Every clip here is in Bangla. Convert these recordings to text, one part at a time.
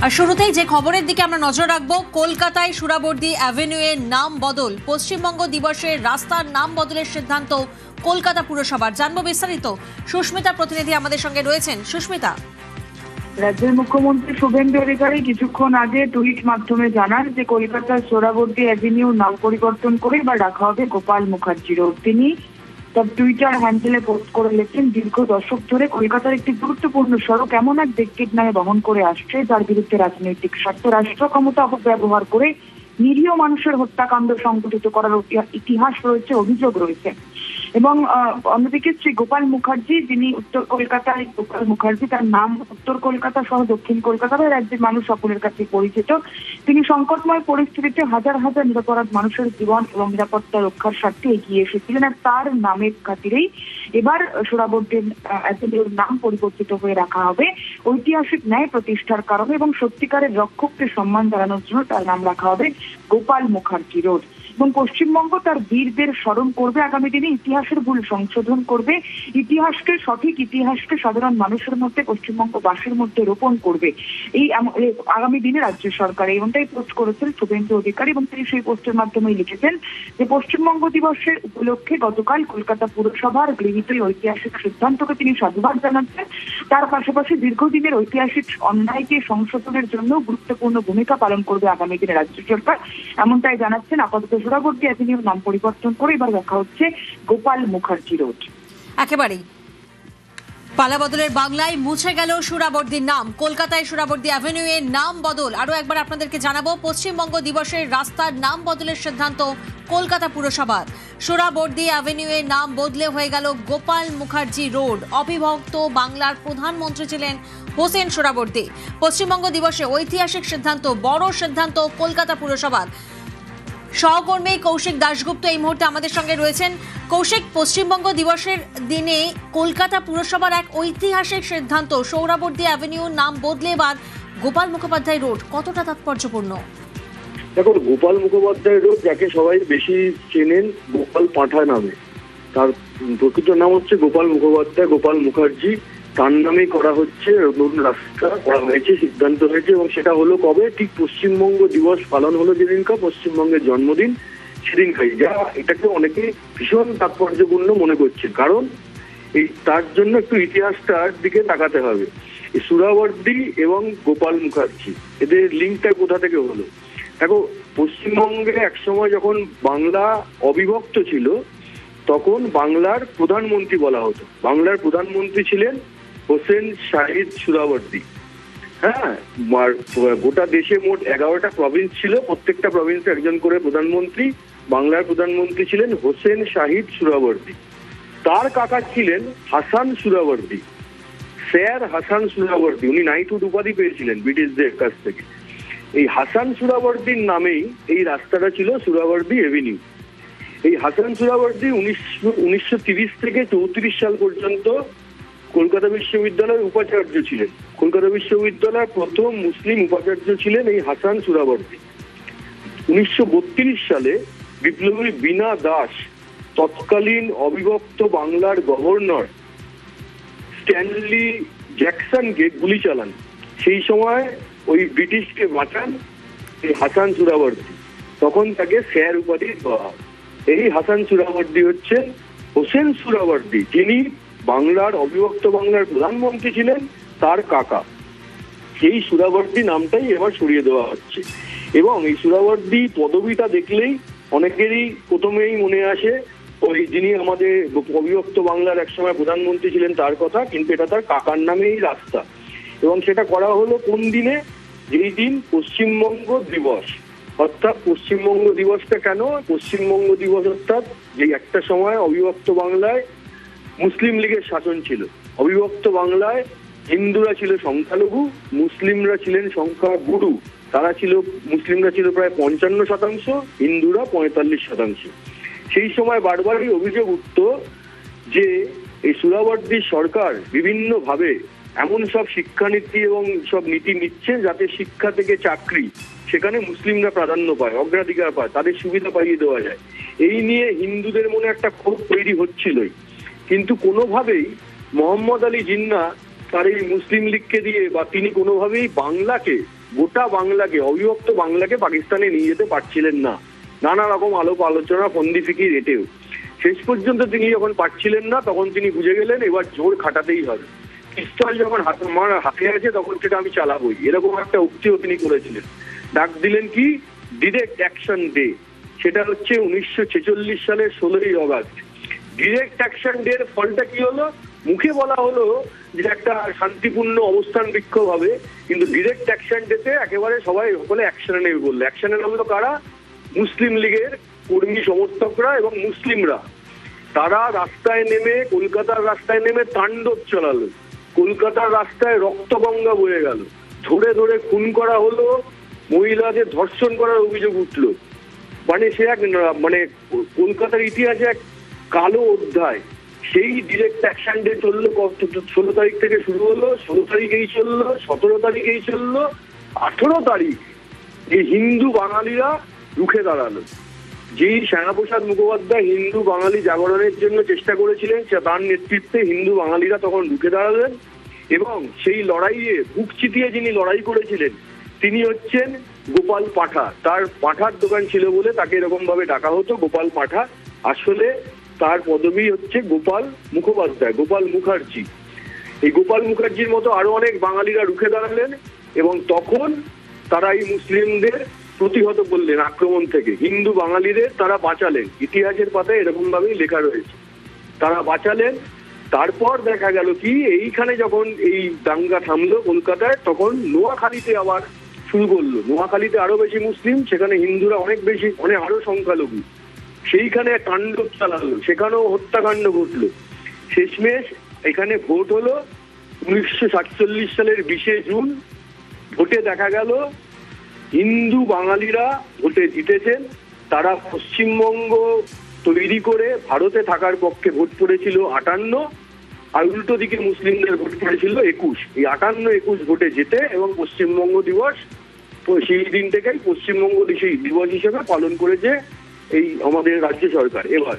আর শুরুতেই যে খবরের দিকে আমরা নজর রাখবো, কলকাতায় সোহরাওয়ার্দী অ্যাভিনিউয়ের নাম বদল, পশ্চিমবঙ্গ দিবসের রাস্তার নাম বদলের সিদ্ধান্ত কলকাতা পুরসভার। জানবো বিস্তারিত, সুস্মিতা প্রতিনিধি আমাদের সঙ্গে রয়েছেন। সুস্মিতা, রাজ্যের মুখ্যমন্ত্রী শুভেন্দু অধিকারী কিছুক্ষণ আগে টুইট মাধ্যমে জানান যে কলকাতার সোহরাওয়ার্দী অ্যাভিনিউ নাম পরিবর্তন করে এবার রাখা হবে গোপাল মুখার্জি রোড। তিনি তার টুইটার হ্যান্ডেলে পোস্ট করে লেখেন, দীর্ঘ দশক ধরে কলকাতার একটি গুরুত্বপূর্ণ সড়ক এমন এক ব্যক্তির নামে বহন করে আসছে যার বিরুদ্ধে রাজনৈতিক স্বার্থ রাষ্ট্র ক্ষমতা অপব্যবহার করে নিরীহ মানুষের হত্যাকাণ্ড সংঘটিত করার ইতিহাস রয়েছে, অভিযোগ রয়েছে। এবং অন্যদিকে শ্রী গোপাল মুখার্জি, যিনি উত্তর কলকাতায় গোপাল মুখার্জি, তার নাম উত্তর কলকাতা সহ দক্ষিণ কলকাতা বা রাজ্যের মানুষ সকলের কাছে পরিচিত। তিনি সংকটময় পরিস্থিতিতে হাজার হাজার নিরপরাধ মানুষের জীবন এবং নিরাপত্তা রক্ষার স্বার্থে এগিয়ে এসেছিলেন। আর তার নামের খাতিরেই এবার সোহরাওয়ার্দী অ্যাভিনিউর নাম পরিবর্তিত হয়ে রাখা হবে। ঐতিহাসিক ন্যায় প্রতিষ্ঠার কারণে এবং সত্যিকারের রক্ষককে সম্মান জানানোর জন্য তার নাম রাখা হবে গোপাল মুখার্জি রোড। এবং পশ্চিমবঙ্গ তার বীরদের স্মরণ করবে, আগামী দিনে ইতিহাসের ভুল সংশোধন করবে, সঠিক ইতিহাসকে সাধারণ মানুষের মধ্যে, পশ্চিমবঙ্গবাসীর মধ্যে রোপণ করবে এই আগামী দিনে রাজ্য সরকার। এমনটাই পোস্ট করেছেন শুভেন্দু অধিকারী এবং তিনি সেই পোস্টের মাধ্যমে লিখেছেন যে পশ্চিমবঙ্গ দিবসের উপলক্ষে গতকাল কলকাতা পুরসভার গৃহীত ঐতিহাসিক সিদ্ধান্তকে তিনি সাধুবাদ জানাচ্ছেন। তার পাশাপাশি দীর্ঘদিনের ঐতিহাসিক অন্যায়কে সংশোধনের জন্য গুরুত্বপূর্ণ ভূমিকা পালন করবে আগামী দিনে রাজ্য সরকার, এমনটাই জানাচ্ছেন। আপাতত সোহরাওয়ার্দী অ্যাভিনিউর নাম পরিবর্তন করে এবার রাখা হচ্ছে গোপাল মুখার্জি রোড। একেবারেই পালাবদলের বাংলায় মুছে গেল সোহরাওয়ার্দীর নাম। কলকাতায় সোহরাওয়ার্দী অ্যাভিনিউয়ের নাম বদল। আরো একবার আপনাদেরকে জানাবো, পশ্চিমবঙ্গ দিবসের রাস্তার নাম বদলের সিদ্ধান্ত কলকাতা পুরসভার। সোহরাওয়ার্দী অ্যাভিনিউয়ের নাম বদলে হয়ে গেল গোপাল মুখার্জি রোড। অবিভক্ত বাংলার প্রধানমন্ত্রী ছিলেন হোসেন সোহরাওয়ার্দী। পশ্চিমবঙ্গ দিবসে ঐতিহাসিক সিদ্ধান্ত, বড় সিদ্ধান্ত কলকাতা পুরসভার। সহকর্মী কৌশিক দাশগুপ্ত এই মুহূর্তে আমাদের সঙ্গে রয়েছেন। কৌশিক, পশ্চিমবঙ্গ দিবসের দিনে কলকাতা পুরসভার এক ঐতিহাসিক সিদ্ধান্ত, সোহরাওয়ার্দী অ্যাভিনিউর নাম বদলে এবার গোপাল মুখোপাধ্যায় রোড, কতটা তাৎপর্যপূর্ণ? দেখো, গোপাল মুখোপাধ্যায় রোড যাকে সবাই বেশি চেনেন গোপাল পাঁঠা নামে, তার প্রকৃত নাম হচ্ছে গোপাল মুখোপাধ্যায়, গোপাল মুখার্জি। তার নামেই করা হচ্ছে নতুন রাস্তা করা হয়েছে, সিদ্ধান্ত হয়েছে। এবং সেটা হলো কবে? ঠিক পশ্চিমবঙ্গ দিবস পালন হলো যেদিনকা, পশ্চিমবঙ্গের জন্মদিন সেদিনকাই, যা এটাকে অনেকে ভীষণ তাৎপর্যপূর্ণ মনে করছে। কারণ এই তার জন্য একটু ইতিহাসটার দিকে তাকাতে হবে। এই সোহরাওয়ার্দী এবং গোপাল মুখার্জি, এদের লিঙ্কটা কোথা থেকে হলো? দেখো, পশ্চিমবঙ্গে একসময় যখন বাংলা অবিভক্ত ছিল তখন বাংলার প্রধানমন্ত্রী বলা হতো। বাংলার প্রধানমন্ত্রী ছিলেন হোসেন শাহিদ সোহরাওয়ার্দী। হ্যাঁ, গোটা দেশে মোট 11টা প্রভিন্স ছিল, প্রত্যেকটা প্রভিন্সে একজন করে প্রধানমন্ত্রী। বাংলার প্রধানমন্ত্রী ছিলেন হোসেন শাহিদ সোহরাওয়ার্দী। তার কাকা ছিলেন হাসান সোহরাওয়ার্দী, স্যার হাসান সোহরাওয়ার্দী। উনি নাইটহুড উপাধি পেয়েছিলেন ব্রিটিশদের কাছ থেকে। এই হাসান সোহরাওয়ার্দীর নামেই এই রাস্তাটা ছিল সোহরাওয়ার্দী এভিনিউ। এই হাসান সোহরাওয়ার্দী 1930 থেকে 34 সাল পর্যন্ত কলকাতা বিশ্ববিদ্যালয়ের উপাচার্য ছিলেন। কলকাতা বিশ্ববিদ্যালয়ের প্রথম মুসলিম উপাচার্য ছিলেন এই হাসান সোহরাওয়ার্দী। 1932 সালে বিপ্লবী বীণা দাস তৎকালীন অবিভক্ত বাংলার গভর্নর স্ট্যানলি জ্যাকসনকে গুলি চালান। সেই সময় ওই ব্রিটিশকে বাঁচান এই হাসান সোহরাওয়ার্দী, তখন তাকে স্যার উপাধি দেওয়া হয়। এই হাসান সোহরাওয়ার্দী হচ্ছেন হোসেন সোহরাওয়ার্দী, যিনি বাংলার অবিভক্ত বাংলার প্রধানমন্ত্রী ছিলেন, তার কাকা। সেই সোহরাওয়ার্দী নামটাই এবার সরিয়ে দেওয়া হচ্ছে। এবং এই সোহরাওয়ার্দী পদবিটা দেখলেই অনেকেরই প্রথমেই মনে আসে ওই যিনি আমাদের অবিভক্ত বাংলার একসময় প্রধানমন্ত্রী ছিলেন তার কথা, কিন্তু এটা তার কাকার নামেই রাস্তা। এবং সেটা করা হলো কোন দিনে? যেই দিন পশ্চিমবঙ্গ দিবস। অর্থাৎ পশ্চিমবঙ্গ দিবসটা কেন? পশ্চিমবঙ্গ দিবস অর্থাৎ যে একটা সময় অবিভক্ত বাংলায় মুসলিম লীগের শাসন ছিল। অবিভক্ত বাংলায় হিন্দুরা ছিল সংখ্যালঘু, মুসলিমরা ছিলেন সংখ্যাগুরু। মুসলিমরা ছিল প্রায় 55%, হিন্দুরা 45%। সেই সময় বারবারই অভিযোগ উঠত যে এই সোহরাওয়ার্দী সরকার বিভিন্নভাবে এমন সব শিক্ষানীতি এবং সব নীতি নিচ্ছে যাতে শিক্ষা থেকে চাকরি সেখানে মুসলিমরা প্রাধান্য পায়, অগ্রাধিকার পায়, তাদের সুবিধা পাইয়ে দেওয়া যায়। এই নিয়ে হিন্দুদের মনে একটা ক্ষোভ তৈরি হচ্ছিলই। কিন্তু কোনোভাবেই মোহাম্মদ আলী জিন্নাহ তার এই মুসলিম লীগকে দিয়ে বা তিনি কোনোভাবেই গোটা বাংলাকে, অবিভক্ত বাংলাকে পাকিস্তানে নিয়ে যেতে পারছিলেন না, নানা রকম আলোক আলোচনা ফন্দি ফিকির এটেও। শেষ পর্যন্ত তিনি যখন পারছিলেন না, তখন তিনি বুঝে গেলেন এবার জোর খাটাতেই হবে। পিস্তল যখন হাতে আছে তখন সেটা আমি চালাবোই, এরকম একটা উক্তিও তিনি করেছিলেন। ডাক দিলেন কি ডিরেক্ট অ্যাকশন ডে, সেটা হচ্ছে 1946 সালের 16ই আগস্ট। ডিরেক্ট অ্যাকশন ডে এর ফলটা কি হলো? মুখে বলা হলো যে একটা শান্তিপূর্ণ অবস্থান বিক্ষোভ হবে, কিন্তু ডিরেক্ট অ্যাকশন ডেতে একেবারে সবাই সকলে অ্যাকশনে নেমে বললো। অ্যাকশনে নামলো কারা? মুসলিম লীগের কর্মী সমর্থকরা এবং মুসলিমরা। তারা রাস্তায় নেমে, কলকাতার রাস্তায় নেমে তাণ্ডব চালালো। কলকাতার রাস্তায় রক্তগঙ্গা বয়ে গেল, ধরে ধরে খুন করা হলো, মহিলাদের ধর্ষণ করার অভিযোগ উঠলো। মানে সে এক কলকাতার ইতিহাসে এক কালো অধ্যায়। সেই ডিরেক্ট অ্যাকশন ডে চললো 16 তারিখ থেকে শুরু হলো, 16 তারিখেই চললো, 17 তারিখেই চললো, 18 তারিখ এই হিন্দু বাঙালিরা রুখে দাঁড়ালো। যেই শ্যামাপ্রসাদ মুখোপাধ্যায় হিন্দু বাঙালি জাগরণের জন্য চেষ্টা করেছিলেন, তার নেতৃত্বে হিন্দু বাঙালিরা তখন রুখে দাঁড়ালেন। এবং সেই লড়াইয়ে বুক চিতিয়ে যিনি লড়াই করেছিলেন তিনি হচ্ছেন গোপাল পাঠা। তার পাঠার দোকান ছিল বলে তাকে এরকম ভাবে ডাকা হতো, গোপাল পাঠা। আসলে তার পদবি হচ্ছে গোপাল মুখোপাধ্যায়, গোপাল মুখার্জি। এই গোপাল মুখার্জির মতো আরো অনেক বাঙালিরা রুখে দাঁড়ালেন এবং তখন তারা এই মুসলিমদের প্রতিহত করলেন আক্রমণ থেকে। হিন্দু বাঙালিদের তারা বাঁচালেন, ইতিহাসের পাতায় এরকম ভাবেই লেখা রয়েছে, তারা বাঁচালেন। তারপর দেখা গেল কি, এইখানে যখন এই দাঙ্গা থামলো কলকাতায়, তখন নোয়াখালীতে আবার শুরু করলো। নোয়াখালীতে আরো বেশি মুসলিম, সেখানে হিন্দুরা অনেক বেশি, আরো সংখ্যালঘু। সেইখানে তাণ্ডব চালালো, সেখানেও হত্যাকাণ্ড ঘটলো। শেষমেশ এখানে ভোট হলো 1947 সালের 20 জুন। ভোটে দেখা গেল হিন্দু বাঙালিরা ভোটে জিতেছেন। তারা পশ্চিমবঙ্গ তৈরি করে ভারতে থাকার পক্ষে ভোট পড়েছিল 58, আর উল্টো দিকে মুসলিমদের ভোট পড়েছিল 21। এই 58-21 ভোটে জিতে এবং পশ্চিমবঙ্গ দিবস সেই দিন থেকেই পশ্চিমবঙ্গ দিবস হিসেবে পালন করেছে এই আমাদের রাজ্য সরকার। এবার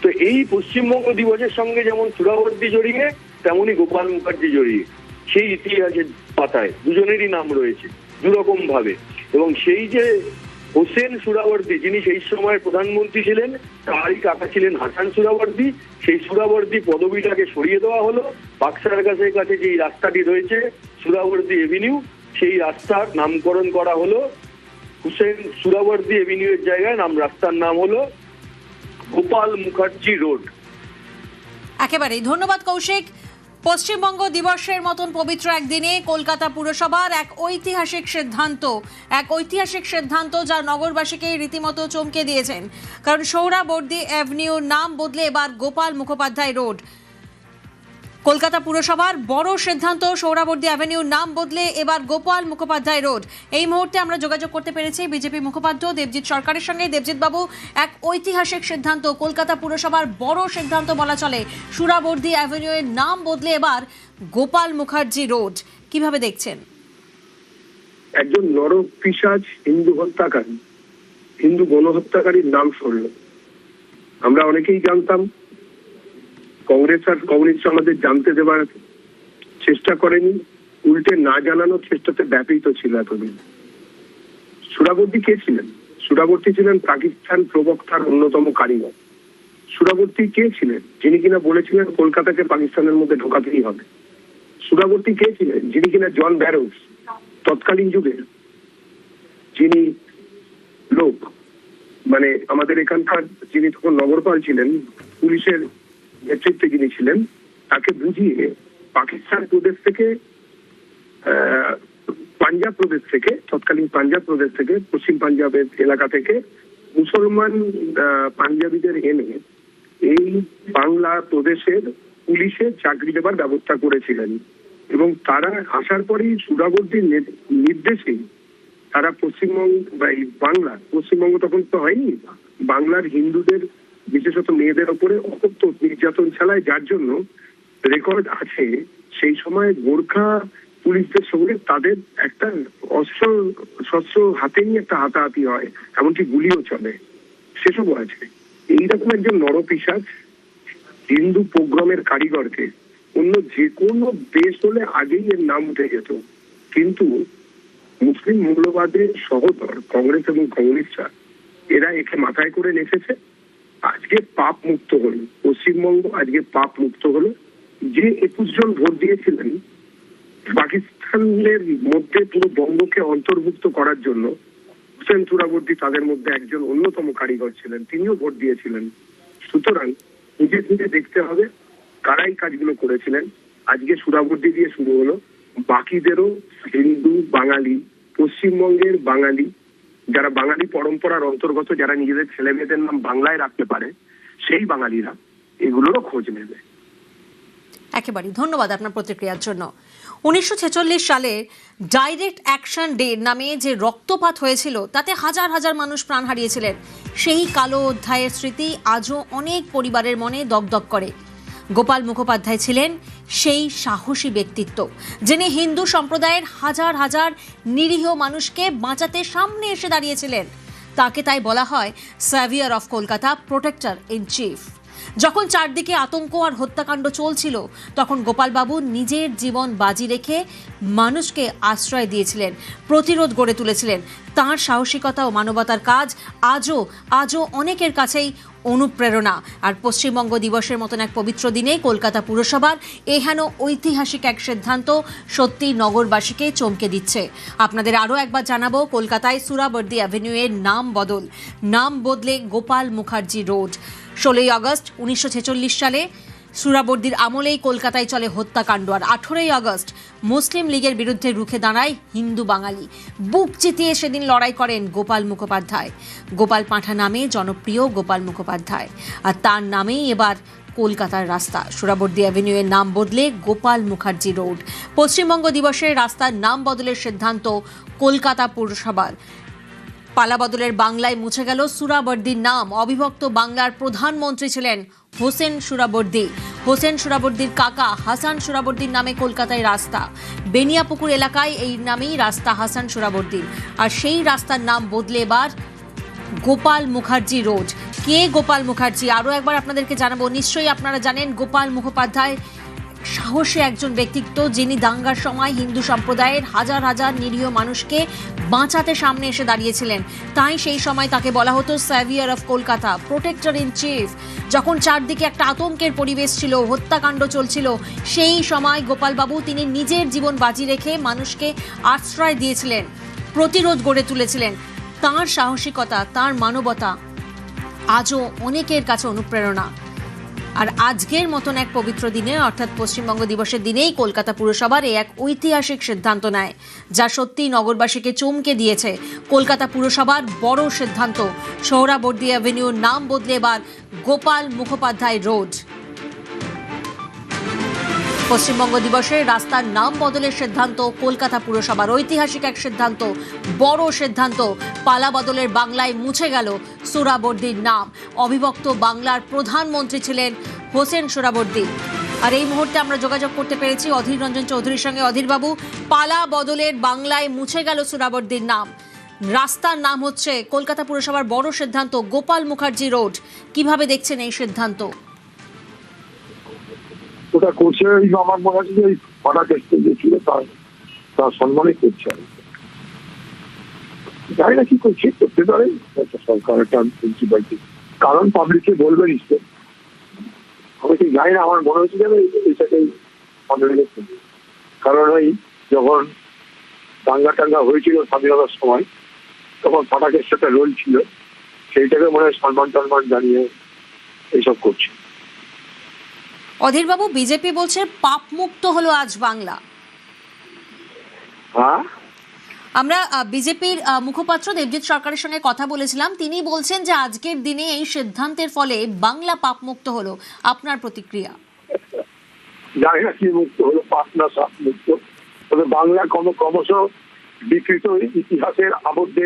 তো এই পশ্চিমবঙ্গ দিবসের সঙ্গে যেমন সুরাবর্দী জড়িয়ে, তেমনি গোপাল মুখার্জি জড়িয়ে। সেই ইতিহাসের পাতায় দুজনেরই নাম রয়েছে দুরকম ভাবে। এবং সেই যে হোসেন সুরাবর্দী, যিনি সেই সময় প্রধানমন্ত্রী ছিলেন, তারই কাকা ছিলেন হাসান সুরাবর্দী। সেই সুরাবর্দী পদবিটাকে সরিয়ে দেওয়া হলো। বাক্সার কাছে যে রাস্তাটি রয়েছে সুরাবর্দী এভিনিউ, সেই রাস্তার নামকরণ করা হলো হোসেন সুরাবর্দী এভিনিউ এর জায়গায় রাস্তার নাম হলো গোপাল মুখার্জি রোড। একেবারেই ধন্যবাদ কৌশিক। পশ্চিমবঙ্গ দিবসের মতন পবিত্র একদিনে কলকাতা পুরসভার এক ঐতিহাসিক সিদ্ধান্ত যা নগরবাসীকে রীতিমতো চমকে দিয়েছেন। কারণ সোহরাবর্দী অ্যাভিনিউর নাম বদলে এবার গোপাল মুখোপাধ্যায় রোড। কলকাতা পুরসভার বড় সিদ্ধান্ত, সোহরাবর্দী অ্যাভিনিউর নাম বদলে এবার গোপাল মুখোপাধ্যায় রোড। এই মুহূর্তে আমরা যোগাযোগ করতে পেরেছি বিজেপি মুখপাত্র দেবজিৎ সরকারের সঙ্গে। দেবজিৎ বাবু, এক ঐতিহাসিক সিদ্ধান্ত, কলকাতা পুরসভার বড় সিদ্ধান্ত বলা চলে, সোহরাবর্দী অ্যাভিনিউয়ের নাম বদলে এবার গোপাল মুখার্জি রোড, কিভাবে দেখছেন? একজন নরপিশাচ হিন্দু হত্যাকারী, হিন্দু গণহত্যাকারীর নাম শুনল। আমরা অনেকেই জানতাম, কংগ্রেস আর কমিউনিস্ট আমাদের জানতে দেওয়ার চেষ্টা করেনি, উল্টে না জানানোর চেষ্টাতে ব্যাপৃত ছিল এতদিন। সোহরাবর্দী কে ছিলেন? সোহরাবর্দী ছিলেন পাকিস্তান প্রবক্তার অন্যতম কারিগর। সোহরাবর্দী কে ছিলেন? যিনি কিনা বলেছিলেন কলকাতাকে পাকিস্তানের মধ্যে ঢোকাতেই হবে। সোহরাবর্দী কে ছিলেন? যিনি কিনা জন ব্যারোস তৎকালীন যুগে, যিনি লোক আমাদের এখানকার, যিনি তখন নগরপাল ছিলেন, পুলিশের নেতৃত্বে যিনি ছিলেন, তাকে বুঝিয়ে পাকিস্তান প্রদেশ থেকে, পাঞ্জাব প্রদেশ থেকে, তৎকালীন পাঞ্জাব প্রদেশ থেকে, পশ্চিম পাঞ্জাবের এলাকা থেকে মুসলমান পাঞ্জাবিদের এনে এই বাংলা প্রদেশের পুলিশে চাকরি দেবার ব্যবস্থা করেছিলেন। এবং তারা আসার পরেই সোহরাবর্দীর নির্দেশেই তারা পশ্চিমবঙ্গ বা এই পশ্চিমবঙ্গ তখন তো হয়নি, বাংলার হিন্দুদের বিশেষত মেয়েদের ওপরে অকথ্য নির্যাতন চালায়, যার জন্য রেকর্ড আছে সেই সময় গোর্খা পুলিশদের সঙ্গে তাদের একটা শস্ত্র হাতে নিয়ে একটা হাতাহাতি হয়, এমনকি গুলিও চলে, সেসবও আছে। এইরকম একজন নরপিশাচ হিন্দু পোগ্রমের কারিগরকে অন্য যে কোনো দেশ হলে আগেই এর নাম উঠে যেত, কিন্তু মুসলিম মৌলবাদের সহদর কংগ্রেস এবং কমিউনিস্টরা এরা একে মাথায় করে রেখেছে। আজকে পাপ মুক্ত হলো পশ্চিমবঙ্গ, আজকে পাপ মুক্ত হলো। যে 21 জন ভোট দিয়েছিলেন পাকিস্তানের মধ্যে পুরো বঙ্গকে অন্তর্ভুক্ত করার জন্য, হোসেন সুহরাবর্দী তাদের মধ্যে একজন অন্যতম কারিগর ছিলেন, তিনিও ভোট দিয়েছিলেন। সুতরাং নিজে নিজে দেখতে হবে কারাই কাজগুলো করেছিলেন। আজকে সুহরাবর্দী দিয়ে শুরু হলো, বাকিদেরও হিন্দু বাঙালি, পশ্চিমবঙ্গের বাঙালি, যারা বাঙালি পরম্পরার অন্তর্গত, যারা নিজেদের ছেলে মেয়েদের নাম বাংলায় রাখতে পারে, সেই বাঙালিরা এগুলোরও খোঁজ নেবে। একেবারেই ধন্যবাদ আপনার প্রতিক্রিয়ার জন্য। 1946 সালে ডাইরেক্ট অ্যাকশন ডে নামে যে রক্তপাত হয়েছিল তাতে হাজার হাজার মানুষ প্রাণ হারিয়েছিলেন। সেই কালো অধ্যায়ের স্মৃতি আজও অনেক পরিবারের মনে দগদগ করে। গোপাল মুখোপাধ্যায় ছিলেন সেই সাহসী ব্যক্তিত্ব, যিনি হিন্দু সম্প্রদায়ের হাজার হাজার নিরীহ মানুষকে বাঁচাতে সামনে এসে দাঁড়িয়েছিলেন। তাকে তাই বলা হয় saviour of Kolkata, protector in chief. যখন চারদিকে আতঙ্ক আর হত্যাকাণ্ড চলছিল তখন গোপালবাবু নিজের জীবন বাজি রেখে মানুষকে আশ্রয় দিয়েছিলেন, প্রতিরোধ গড়ে তুলেছিলেন। তাঁর সাহসিকতা ও মানবতার কাজ আজও অনেকের কাছেই অনুপ্রেরণা। আর পশ্চিমবঙ্গ দিবসের মতন এক পবিত্র দিনে কলকাতা পুরসভার এহেন ঐতিহাসিক এক সিদ্ধান্ত সত্যি নগরবাসীকে চমকে দিচ্ছে। আপনাদের আরও একবার জানাবো, কলকাতায় সুহরাবর্দী অ্যাভিনিউয়ের নাম বদলে গোপাল মুখার্জি রোড। 16ই আগস্ট 1946 সালে সুহরাবর্দীর আমলেই কলকাতায় চলে হত্যাকাণ্ড। আর 18ই আগস্ট মুসলিম লীগের বিরুদ্ধে রুখে দাঁড়ায় হিন্দু বাঙালি। বুক চিতিয়ে সেদিন লড়াই করেন গোপাল মুখোপাধ্যায়। গোপাল পাঁঠা নামে জনপ্রিয় গোপাল মুখোপাধ্যায়, আর তার নামেই এবার কলকাতার রাস্তা। সুহরাবর্দী অ্যাভিনিউয়ের নাম বদলে গোপাল মুখার্জি রোড। পশ্চিমবঙ্গ দিবসে রাস্তার নাম বদলের সিদ্ধান্ত কলকাতা পুরসভার। পালাবদলের বাংলায় মুছে গেল সুহরাবর্দীর নাম। অবিভক্ত বাংলার প্রধানমন্ত্রী ছিলেন হোসেন সুহরাবর্দী। হোসেন সুহরাবর্দীর কাকা হাসান সুহরাবর্দীর নামে কলকাতায় রাস্তা। বেনিয়াপুকুর এলাকায় এই নামেই রাস্তা হাসান সুহরাবর্দীর। আর সেই রাস্তার নাম বদলে এবার গোপাল মুখার্জি রোড। কে গোপাল মুখার্জি আরও একবার আপনাদেরকে জানাবো। নিশ্চয়ই আপনারা জানেন গোপাল মুখোপাধ্যায় সাহসী একজন ব্যক্তিত্ব, যিনি দাঙ্গার সময় হিন্দু সম্প্রদায়ের হাজার হাজার নিরীহ মানুষকে বাঁচাতে সামনে এসে দাঁড়িয়েছিলেন। তাই সেই সময় তাকে বলা হতো saviour of Kolkata, protector in chief. যখন চারদিকে একটা আতঙ্কের পরিবেশ ছিল, হত্যাকাণ্ড চলছিল, সেই সময় গোপালবাবু তিনি নিজের জীবন বাজি রেখে মানুষকে আশ্রয় দিয়েছিলেন, প্রতিরোধ গড়ে তুলেছিলেন। তাঁর সাহসিকতা, তাঁর মানবতা আজও অনেকের কাছে অনুপ্রেরণা। আর আজকের মতন এক পবিত্র দিনে, অর্থাৎ পশ্চিমবঙ্গ দিবসের দিনেই কলকাতা পুরসভার এই এক ঐতিহাসিক সিদ্ধান্ত নেয়, যা সত্যিই নগরবাসীকে চমকে দিয়েছে। কলকাতা পুরসভার বড় সিদ্ধান্ত, সোহরাবর্দী অ্যাভিনিউর নাম বদলে এবার গোপাল মুখোপাধ্যায় রোড। পশ্চিমবঙ্গ দিবসে রাস্তার নাম বদলের সিদ্ধান্ত কলকাতা পুরসভার। ঐতিহাসিক এক সিদ্ধান্ত, বড় সিদ্ধান্ত। পালা বদলের বাংলায় মুছে গেল সুহরাবর্দীর নাম। অবিভক্ত বাংলার প্রধানমন্ত্রী ছিলেন হোসেন সুহরাবর্দী। আর এই মুহূর্তে আমরা যোগাযোগ করতে পেরেছি অধীর রঞ্জন চৌধুরীর সঙ্গে। অধীরবাবু, পালা বদলের বাংলায় মুছে গেল সুহরাবর্দীর নাম, রাস্তার নাম হচ্ছে কলকাতা পুরসভার বড় সিদ্ধান্ত গোপাল মুখার্জি রোড। কিভাবে দেখছেন এই সিদ্ধান্ত? ওটা করছে আমার মনে হচ্ছে যে ওই পাড়া কেসটা যে ছিল তার সম্মানে করছে। জানি না কি করছে, করতে পারে সরকার একটা প্রিন্সিপালটি, কারণ পাবলিককে বলবে নিশ্চয়। আমি ঠিক জানি না, আমার মনে হচ্ছে যেন এইটাকেই মনে রেখেছে। কারণ ওই যখন দাঙ্গা হয়েছিল স্বাধীনতার সময়, তখন পাড়া কেসটা একটা রোল ছিল, সেইটাকে মনে হয় সম্মান জানিয়ে এইসব করছে। অধীরবাবু, বিজেপি বলছে পাপ মুক্ত হলো আজ বাংলা। হ্যাঁ, আমরা বিজেপির মুখপাত্র দেবজিৎ সরকারের সঙ্গে কথা বলেছিলাম, তিনি বলছেন যে আজকের দিনে এই সিদ্ধান্তের ফলে বাংলা পাপ মুক্ত হলো। আপনার প্রতিক্রিয়া? জানি না কি মুক্ত হলো, পাপ না সাপ মুক্ত। তবে বাংলা ক্রমশ বিকৃত ইতিহাসের আবদ্ধে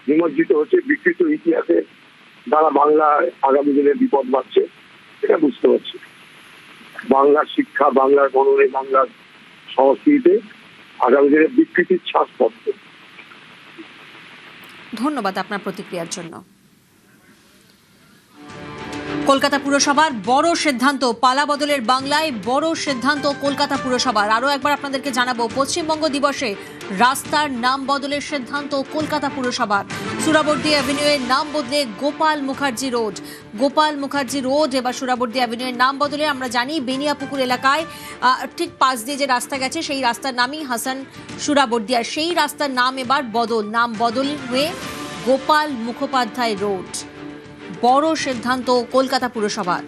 নিমজ্জিত হচ্ছে। বিকৃত ইতিহাসের দ্বারা বাংলা আগামী দিনে বিপদ বাড়ছে, এটা বুঝতে পারছি। বাংলার শিক্ষা, বাংলার মননে, বাংলার সংস্কৃতিতে আগামী দিনে বিকৃতির ছাপ পড়ছে। ধন্যবাদ আপনার প্রতিক্রিয়ার জন্য। কলকাতা পুরসভার বড় সিদ্ধান্ত, পালা বদলের বাংলায় বড় সিদ্ধান্ত কলকাতা পুরসভার। আরও একবার আপনাদেরকে জানাবো, পশ্চিমবঙ্গ দিবসে রাস্তার নাম বদলের সিদ্ধান্ত কলকাতা পুরসভার। সুরাবর্দী অ্যাভিনিউয়ের নাম বদলে গোপাল মুখার্জি রোড। গোপাল মুখার্জি রোড এবার সুরাবর্দী অ্যাভিনিউয়ের নাম বদলে। আমরা জানি বেনিয়াপুকুর এলাকায় ঠিক পাশ দিয়ে যে রাস্তা গেছে সেই রাস্তার নামই হাসান সুরাবর্দী, আর সেই রাস্তার নাম এবার বদল, নাম বদল হয়ে গোপাল মুখোপাধ্যায় রোড। বড় সিদ্ধান্ত কলকাতা পুরসভার।